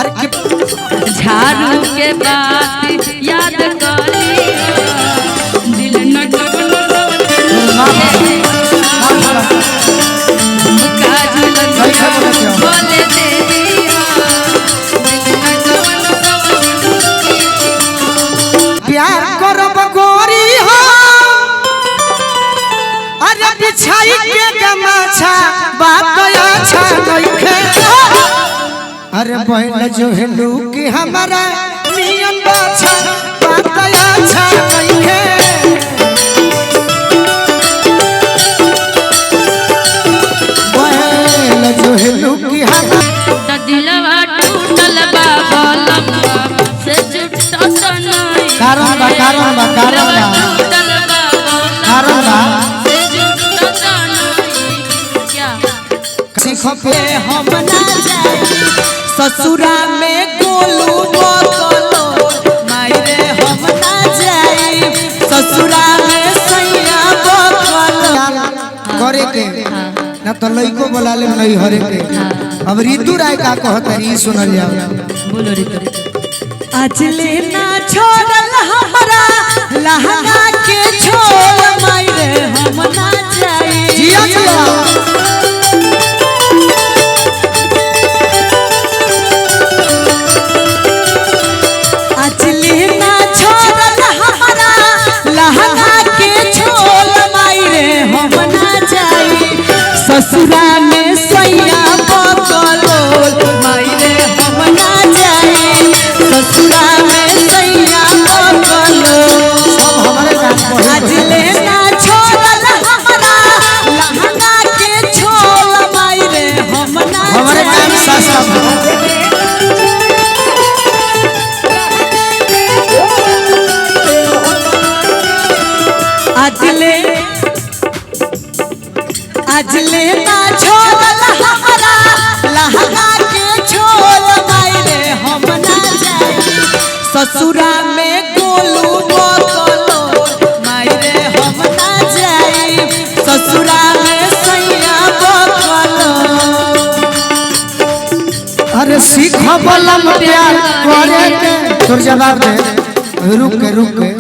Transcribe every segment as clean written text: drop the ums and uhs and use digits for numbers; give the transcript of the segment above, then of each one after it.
झाड़ू के बात याद करी दिल न बोले प्यार करब गोरी हो अरे बिछाई के गमाछा बात अच्छा नइखे अरे बैल जो है लोग हमारा नियन बाछा बात अच्छा नइखे बैल जो है लोग हमारा दिलवा टूटल बा लम्बा से जुटता नहीं कारण बा से जुटता नहीं क्या सीखो पे हम ना जाए ससुरा में गोलू बोलो मायरे हम ना जाए ससुरा में सैया बोलो करे के ना तो लइको बोला ले नहीं हरे के अब ऋतु राय का कहत है सुनल जाओ बोलो ऋतु आज लेना छोड़ल हमरा लहंगा के छोड़ मायरे हम ना जाए जिया जिया ससुरा में सैया बकलो मायरे हम ना जाए ससुरा में सैया बकलो सब हमारे आज लेना छोड़ल हमरा लहंगा के छोड़ मायरे हम ना हमारे काम सस्ता आज लेना छोड़ल हमरा लहंगा के छोड़ मायरे हम ना जाए ससुरा में गोलू बोलो मायरे हम ना जाए ससुरा में सैया बोलो अरे सीख बलम प्यार करे के तोर जवाब दे रुक के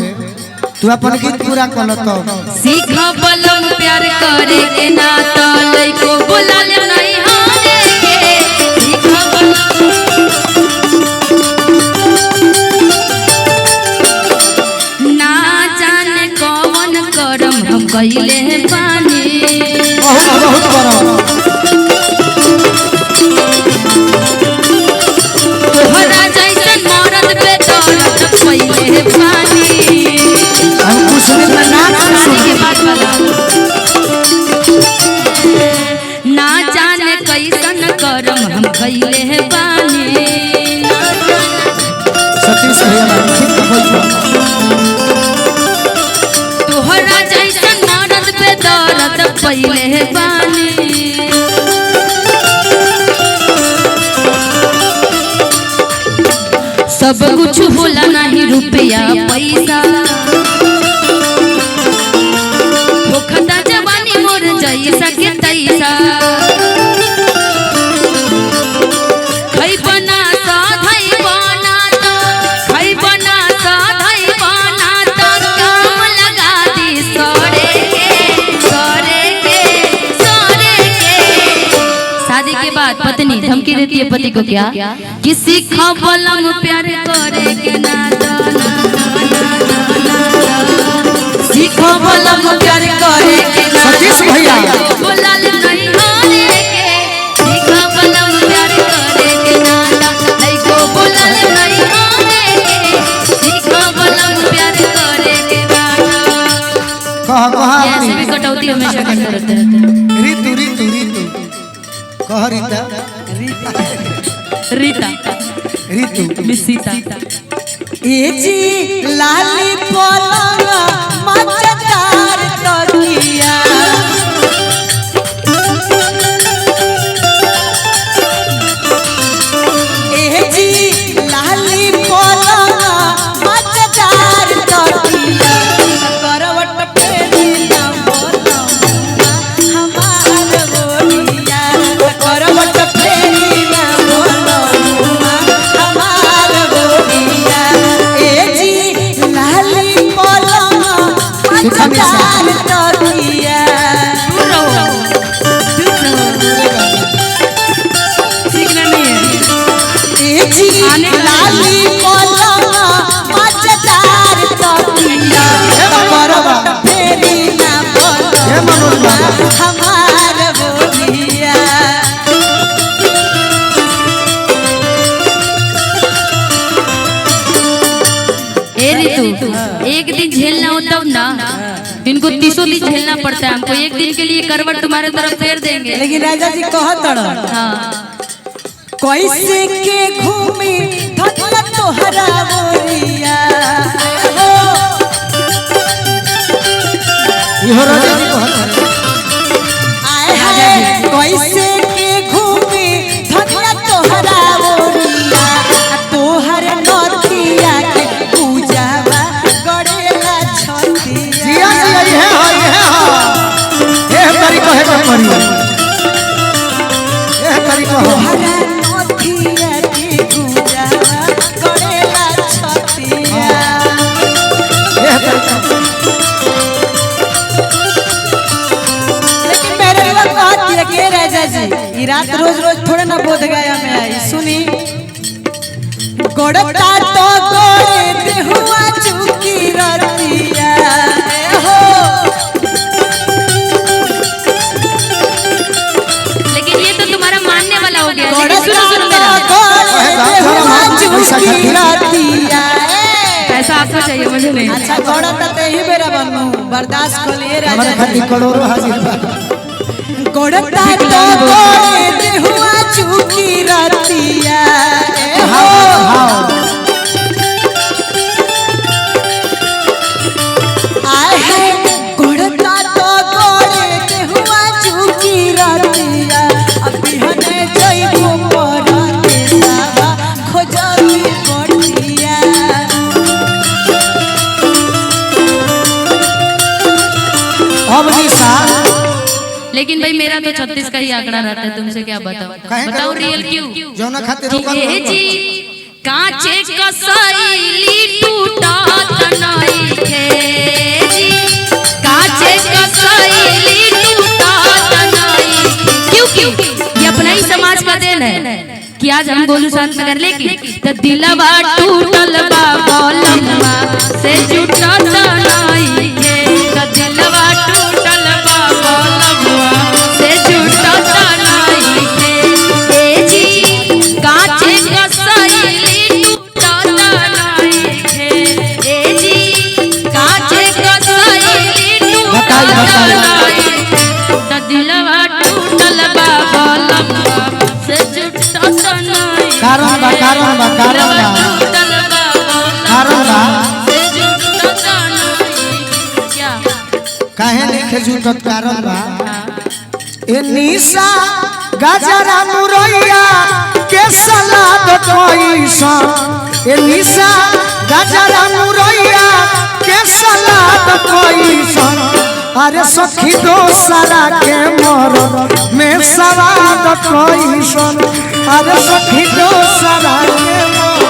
तू अपन गीत पूरा कर तो सीख बलम प्यार करे के ना तो लइको बुला ले नहीं हारे के सीख बलम ना जाने कौन करम हम कइले पानी बहुत करम तोहरा जैसे मरद पे दौलत कइले पानी हम कुछ दिन में ना सुन के बात वाला ना जाने कैसन करम हम कइले हैं बानी सतीश भैया ठीक बोल तोहरा जैसन मरद पे दौलत पइले हैं बानी सब कुछ होला नहीं रुपया पैसा होखता जवानी मोर जैसा के तैसा खई बना सा धई बना तो खई बना सा धई बना तो काम लगा दी सोरे के शादी के बाद पत्नी धमकी देती है पति को क्या किसी खबलम प्यार करे के ना सीखो बलम प्यार करे के ना सतीश भैया बोला ले नहीं हारे के सीखो बलम प्यार करे के ना लइको बोला ले नहीं हारे के सीखो बलम प्यार करे के ना कह ऐसे भी कटौती हमेशा करते रहते हैं ऋतु कह ऋतु मिसीता ए जी लाली पलंग मचदार तकिया ए जी लाली पलंग मचदार तकिया करवट पे ना बोलो हमार बोलिया करवट पे ना बोलो जी लाली पलंग मजेदार तकिया करवा फेरी ना पलंग हमार बोलिया। ए ऋतु, एक दिन झेलना हो तब ना, इनको 30 दिन झेलना पड़ता है हमको। एक दिन के लिए करवट तुम्हारे तरफ फेर देंगे। लेकिन राजा जी कहत हाँ कैसे के घूमी धनिया तोहरा बोलिया इहो राजा जी कहत आए हाय कैसे के घूमी धनिया तोहरा बोलिया तोहर नथिया के पूजावा गड़ेला छतिया। जिया जिया ये तरीका है करिया ये तरीका हो तोहरा नथिया के पूजावा गड़ेला छतिया। ये तरीका लेकिन मेरे लिए बात ये के राजा जी ये रात रोज रोज थोड़े ना बोध गया में आई सुनी गोड़ता तो गोड़े देहुआ चुकी रतिया हो। लेकिन ये तो तुम्हारा मानने वाला हो गया। लेकिन गोड़ता सुनो सुनो तो मेरा, गोड़े देहुआ चुकी रतिया। पैसा आपको चाहिए, मुझे नहीं। अच्छा गोड़ता ते ही मेरा बनू बर्दाश्त कर लिए हमारे राजा खातिर करोड़ों हाजिर बा। गोड़ता तो गोड़े देहुआ चुकी रतिया हो। आए है गोड़ता तो गोड़े देहुआ चुकी रतिया अभी हने जइबो परते सावा खोजली बटिया। अब निशा लेकिन भाई मेरा तो 36 का ही आंकड़ा रहता है। तुमसे क्या बताओ, काहे बताओ करो? रियल क्यों? जौना खातिर कि रोकल ए रहल। जी कांचे कसैली टूटत नइखे जी, कांचे कसैली टूटत नइखे। क्यों ये अपना ही समाज का देन है कि आज हम गोलू साथ में कर लेके तो दिलवा टूटल बा बोलम्मा से जुटत नइखे तो दिलवा टूटल बा बोलम्मा से जुटत नइखे। ए जी कांचे कसैली टूटत नइखे। ए जी कांचे कसैली टूटत नइखे तो दिलवा टूटल बा बोलम्मा से जुटत नइखे। कारण बा कारण बा कारण बा कारण बा काहे लिखे झूठत कारण बा। ए निशा गजरा मुरैया के सलाद कोइसा ए निशा गजरा मुरैया के सलाद कोइसा अरे सखी दोसरा के मोर में सवाद कोइसा अरे सखी दोसरा के मोर।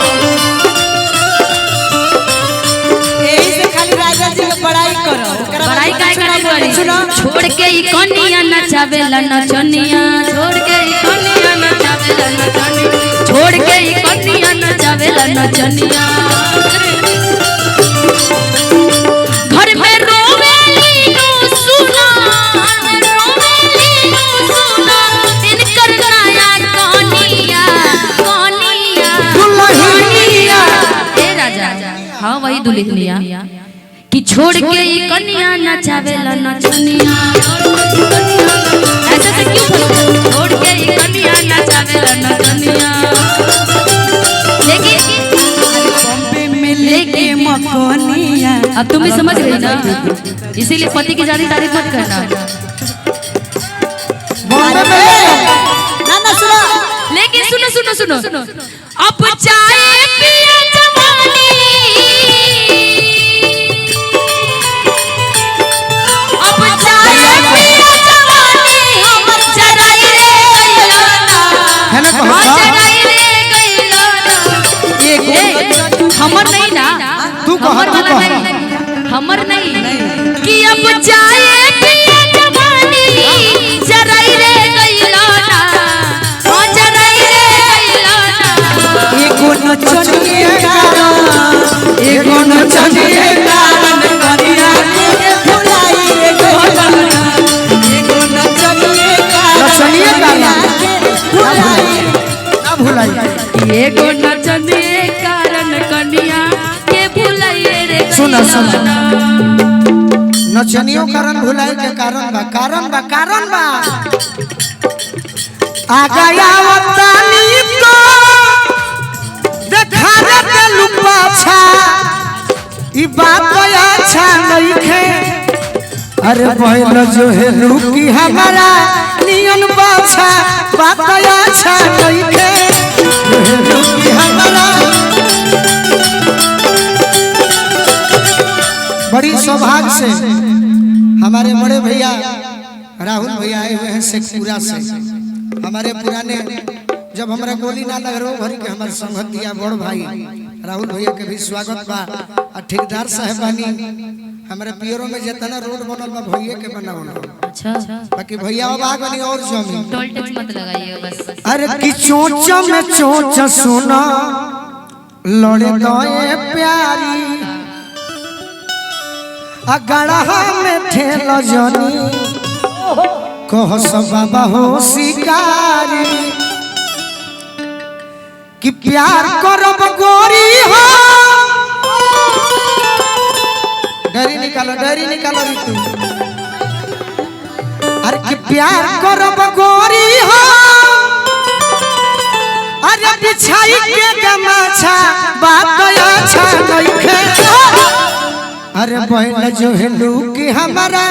यही से खाली राजा जी के बड़ाई करो ओकरा बाद बड़ाई काय करे सुना, करी? सुना छोड़ के ई कनिया नचावेला नचनिया, छोड़ के ई कनिया नचावेला नचनिया, छोड़ के ई कनिया नचावेला नचनिया। घर में रोवेली नु सुना, रोवेली नु सुना, इनकर नया कनिया कनिया दुल्हनिया। ए राजा हाँ वही दुल्हनिया कि छोड़ के ई कनिया नचावेला नचनिया। ऐसे से क्यों बोलते? छोड़ के ई कनिया नचावेला नचनिया। लेकिन बॉम्बे में लेके मकोनिया। अब तुम भी समझ गई ना, इसीलिए पति की ज्यादा तारीफ मत करना। बॉम्बे में ना ना सुनो लेकिन सुनो सुनो सुनो, अब चाय पिया जवानी, अब चाय पिया जवानी, हमर जराई रे गइलाना, है ना हमर कहता? जराई रे गइलाना। हमर नहीं ना, तू कहा, हमर तू वाला कहा। नहीं, हमर नहीं कि अब चाय पिया जवानी, जराई रे गइलाना, ओ जराई रे गइलाना। ये नचनिए कारण एगो नचनिए कारण कनिया के भुलाई एगो नचनिए कारण भुलाई ना भुलाई एगो नचनिए कारण कनिया के भुलाई रे। सुना नचनियों कारण भुलाई के कारण बा आ गया वतानी तो देखा रे लुपा छा ई बात अच्छा नहीं है। अरे पहले जो है रुकी हमारा नियन बाछा बात अच्छा नहीं है। रुकी हमारा बड़ी सौभाग्य से हमारे बड़े भैया राहुल भैया आए हुए हैं शेखपुरा से। हमारे पुराने जब हमारा गोली ना लग रहा भरी के हमारे संगत दिया बड़ भाई राहुल भैया के भी स्वागत बा। और ठेकेदार साहबानी हमारे पियरों में जितना रोड बनल बा भैया के बनावल। अच्छा बाकी भैया बाग बनी और जमीन टोल टैक्स मत लगाइए बस। अरे कि चोंच में चोंच सुना लड़े दोए प्यारी अगड़हा में ठेल जनी कह सब बाबा हो शिकारी कि प्यार करब गोरी हो। डरी निकालो ऋतु। अरे कि प्यार करब गोरी हो अरे बिछाई के गमाछा बात अच्छा नइखे। अरे बहन जो है लूकी हमारा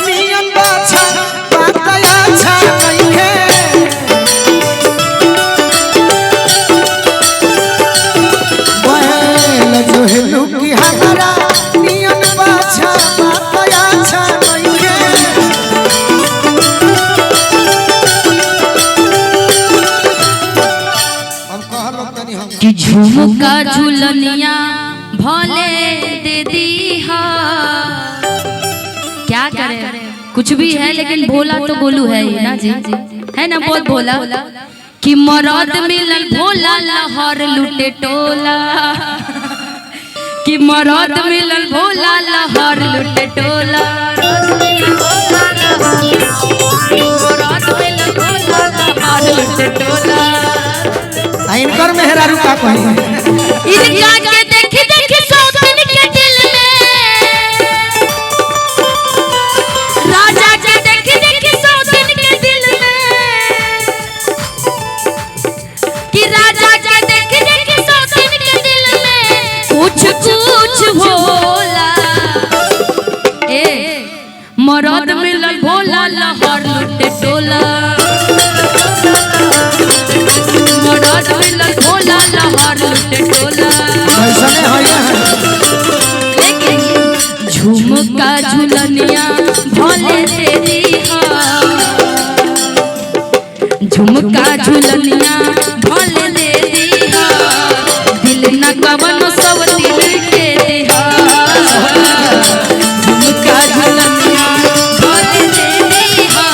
नियन बाछा बात अच्छा नइखे। बहन जो है लूकी हमारा नियन बाछा बात अच्छा नइखे। कि झुमका झुलनिया भले दे दी हा। क्या करे कुछ भी है लेकिन भोला तो गोलू है ही ना जी, है ना बहुत भोला। कि मरद मिलल भोला लहर लुटे टोला। कि मरद मिलल भोला लहर लुटे टोला। मरद मिलल भोला लहर लुटे टोला। इनकर मेहरारू का कही इनका के देखी देखी सौतन के दिल में। राजा के देखी देखी सौतन के दिल में। कि राजा के देखी देखी सौतन के दिल में कुछ कुछ भोला। ए मरद मिलल भोला लहर लुटे टोला। मरद मिलल भोला लहर लुटे टोला। लेकिन झुमका झुलनिया भले दे दी हा। झुमका झुलनिया भले दे दी हा। दिल न कवन सब दिल के देहा। झुमका झुलनिया भले दे दी हा।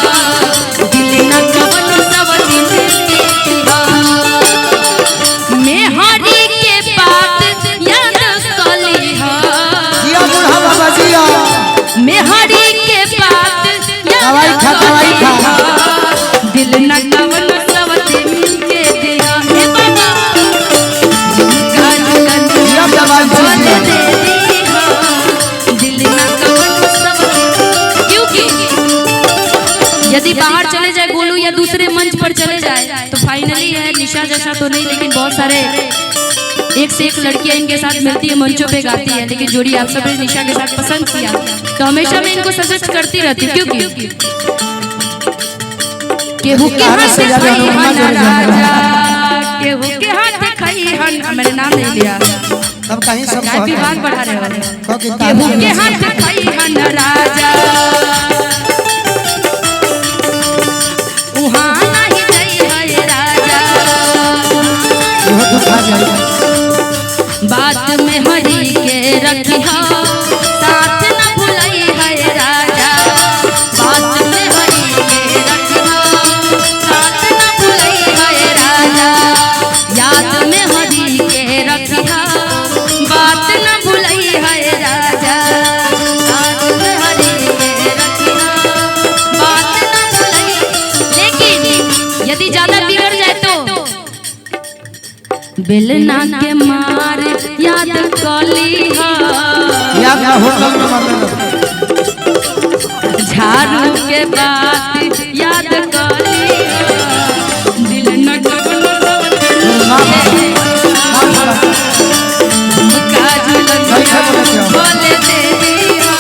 दिल न कवन सब दिल के देहा। मेहरी के बात याद कली हा। जिया बूढ़ा बाबा जिया मेहरी के बात याद कली हा। दिल न कवन सब दिल के देहा। हे बाबा झुमका झुलनिया भले दे दी हा। दिल न कवन सब क्योंकि यदि बाहर चले जाए गोलू या दूसरे मंच पर चले जाए तो फाइनली है निशा जैसा तो नहीं लेकिन बहुत सारे एक से एक लड़कियां इनके साथ मिलती है मंचों पे गाती है। लेकिन जोड़ी आप सबने निशा के साथ पसंद किया तो हमेशा मैं इनको सजेस्ट करती रहती क्योंकि केहू के हाथ खाई हन राजा। केहू के हाथ खाई हन मेरे नाम नहीं लिया तब कहीं सब क्या विभाग बढ़ा रहे हो। केहू केहू के हाथ खाई हन राजा। उहाँ नहीं गई है राजा। बात में हरी के रखी हो साथ न भुलई है राजा। बात में हरी के रखी हो साथ न भुलई है राजा। याद में हरी के रखिया बात न भुलई है राजा साथ हरि के रखिया बात न भुलई। लेकिन यदि ज्यादा बिगड़ जाए तो बेलना के मार याद कली याद ना होटल में मारना झाड़ू के बात याद कली दिल न बोले दे दिया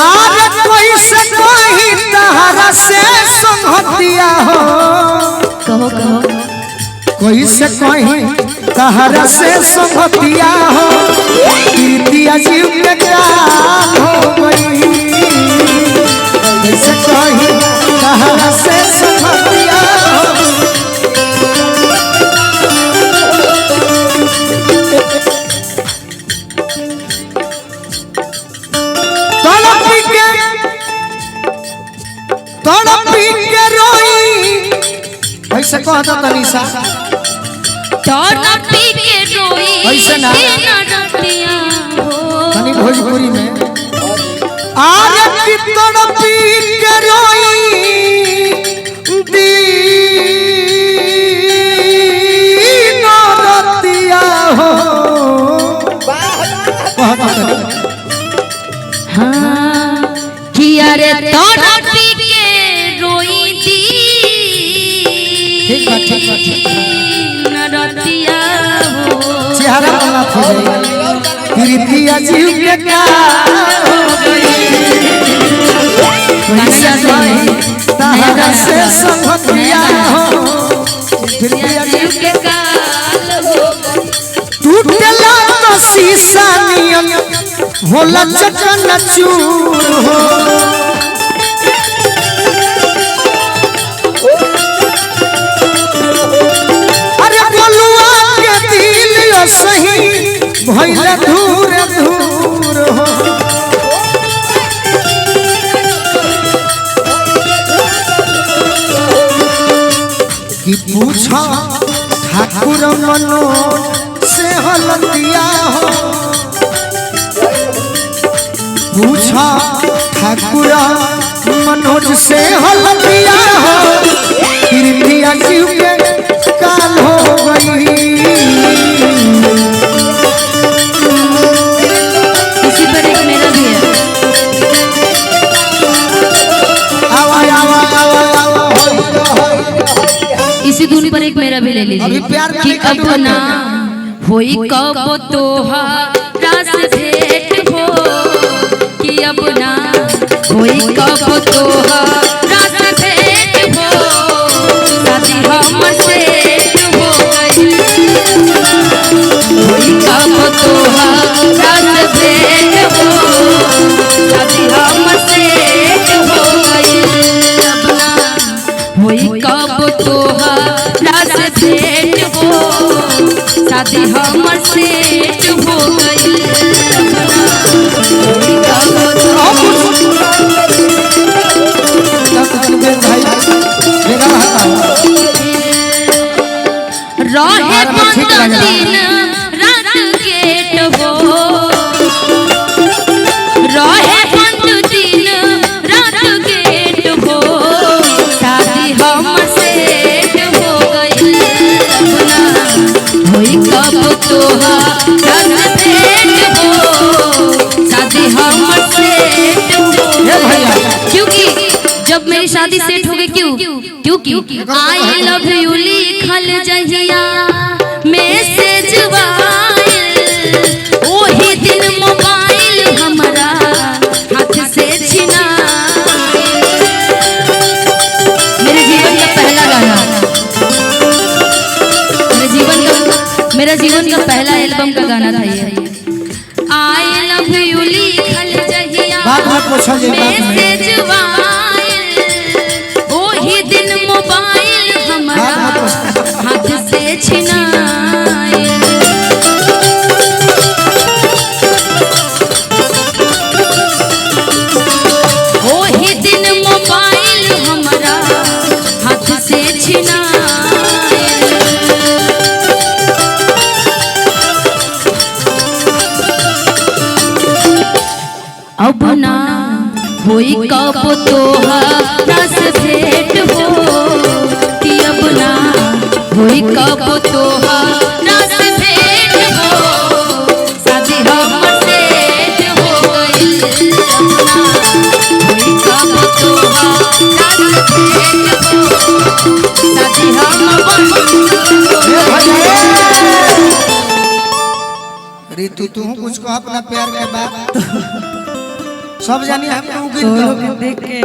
आज कोई से कोई तहरा से संगतिया हो कहो कहो कोई से कोई तहरा से संगतिया हो कीर्तिया जीव के काल हो गई कोई से कोई तहरा से संगतिया हो तड़पी के रोई ऐसे कहता तनीसा तड़पी के रोई ऐसे ना रतिया हो तनी भोजपुरी में आज की तड़पी के रोई दीन रतिया हो हाँ किया रे तड़पी के रोई दी ठीक बा ठीक बा ठीक बा रतिया हो चेहरा वाला हो जाए कीर्तिया जीव के काल हो गई कोई से कोई तहरा से संगतिया हो कीर्तिया जीव के काल हो टूटला तो शीशा नियन होला चकन चूर हो अरे बोलुआ के दिल यो सही भइल धूर धूर हो कि पूछा ठाकुर मनोज से हलतिया हो पूछा ठाकुर मनोज से हलतिया हो कीर्तिया जीव के काल हो गई इसी पर एक मेरा भी है आवा आवा आवा आवा इसी धुन पर एक मेरा भी ले अभी लीजिए प्यार में कि नहीं अब खटू ना होई कब तोहारा से भेंट हो कि अब ना होई कब तोहारा से भेंट हो शादी हमसे हो गई होई कब तोहारा से भेंट हो शादी हमसे हो गई अब ना होई कब तोहारा से भेंट हो शादी हमर सेट हो गई रहे पंद्रह दिन रात गेट हो रहे 5 दिन रात गेट हो शादी हमर सेट हो गई अपना होई कब तोहारा से भेंट हो शादी हमर सेट हो गई क्योंकि जब मेरी शादी सेट हो गई क्योंकि आई लव यू लिखल जहिया मैसेज वाइल ओही दिन मोबाइल हमरा हाथ से छिना मेरे जीवन का पहला गाना मेरा जीवन का पहला एल्बम का गाना था ये आई लव यू लिखल जहिया बात मत पूछो जी, बात नहीं। मैसेज वाइल ओही दिन मोबाइल हमरा बात मत पूछो। हाथ से छिनाए ओही दिन मोबाइल हमरा हाथ से छिना होई कब तोहरा से भेंट हो कि अब ना होई कब तोहरा से भेंट हो शादी हमर सेट हो गइल अब ना होई कब तोहरा से भेंट हो शादी हमर ऋतु तू कुछ कह अपना प्यार के बात सब जानी हम तो लोग देख के